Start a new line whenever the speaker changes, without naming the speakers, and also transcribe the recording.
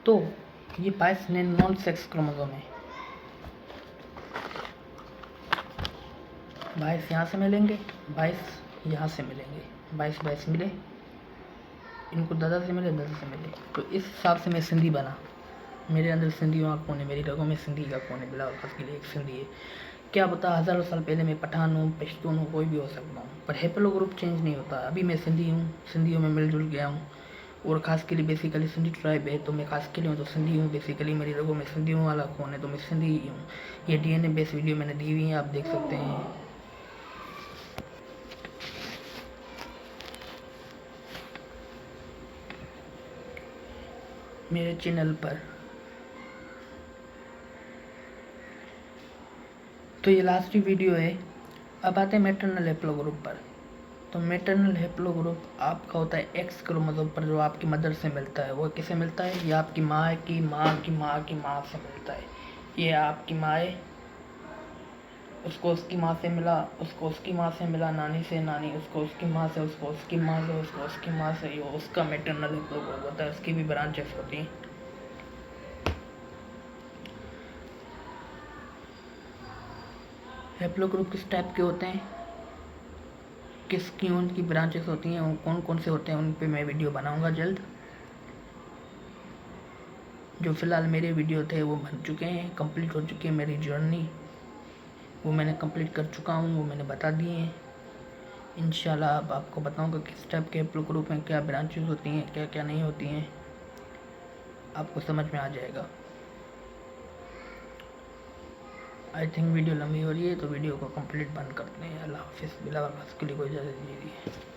तो ये 22 non sex chromosome है। 22 यहाँ से मिलेंगे, 22 यहाँ से मिलेंगे, 22 मिले, इनको दादा से मिले, दादा से मिले। तो इस हिसाब से मैं सिंधी बना। मेरे अंदर सिंधियों का कौन है, मेरी रगों में सिंधी का कौन है, बिलावल खास के लिए एक सिंधी है। क्या पता हज़ारों साल पहले मैं पठान हूँ, पश्तून हूँ, कोई भी हो सकता हूँ, पर हैप्लो ग्रुप चेंज नहीं होता। अभी मैं सिंधी हूँ, सिंधियों में मिलजुल गया हूँ, और ख़ास के लिए बेसिकली सिंधी ट्राइब है, तो मैं खास के लिए हूँ तो सिंधी हूँ। बेसिकली मेरी रगों में सिंधियों वाला कौन है, तो मैं सिंधी ही हूँ। ये DNA बेस वीडियो मैंने दी हुई है, आप देख सकते हैं। मेरे चैनल पर तो ये लास्ट वीडियो है। अब आते हैं मैटरनल हैप्लो ग्रुप पर। तो मैटरनल हैप्लो ग्रुप आपका होता है एक्स क्रोमोसोम पर, जो आपकी मदर से मिलता है। वो किससे मिलता है? ये आपकी माँ की माँ की माँ की माँ से मिलता है। ये आपकी माँ है, उसको उसकी माँ से मिला, उसको उसकी माँ से मिला, नानी से, नानी उसको उसकी माँ से, उसको उसकी माँ से, उसको उसकी माँ से, ये उसका मैटरनल हैप्लो ग्रुप होता है। उसकी भी ब्रांचेस होती हैं। हैप्लो ग्रुप किस टाइप के होते हैं, किसकी उनकी ब्रांचेस होती हैं, वो कौन कौन से होते हैं, उन पे मैं वीडियो बनाऊंगा जल्द। जो फ़िलहाल मेरे वीडियो थे वो बन चुके हैं, कंप्लीट हो चुकी है मेरी जर्नी, वो मैंने कंप्लीट कर चुका हूँ, वो मैंने बता दिए हैं। इंशाल्लाह अब आपको बताऊंगा किस टाइप के हैप्लो ग्रुप में क्या ब्रांचेस होती हैं, क्या क्या नहीं होती हैं, आपको समझ में आ जाएगा। आई थिंक वीडियो लंबी हो रही है, तो वीडियो को कंप्लीट बंद करते हैं। अल्लाह हाफिज़। बिलावल खास के लिए कोई इजाज़त दीजिए।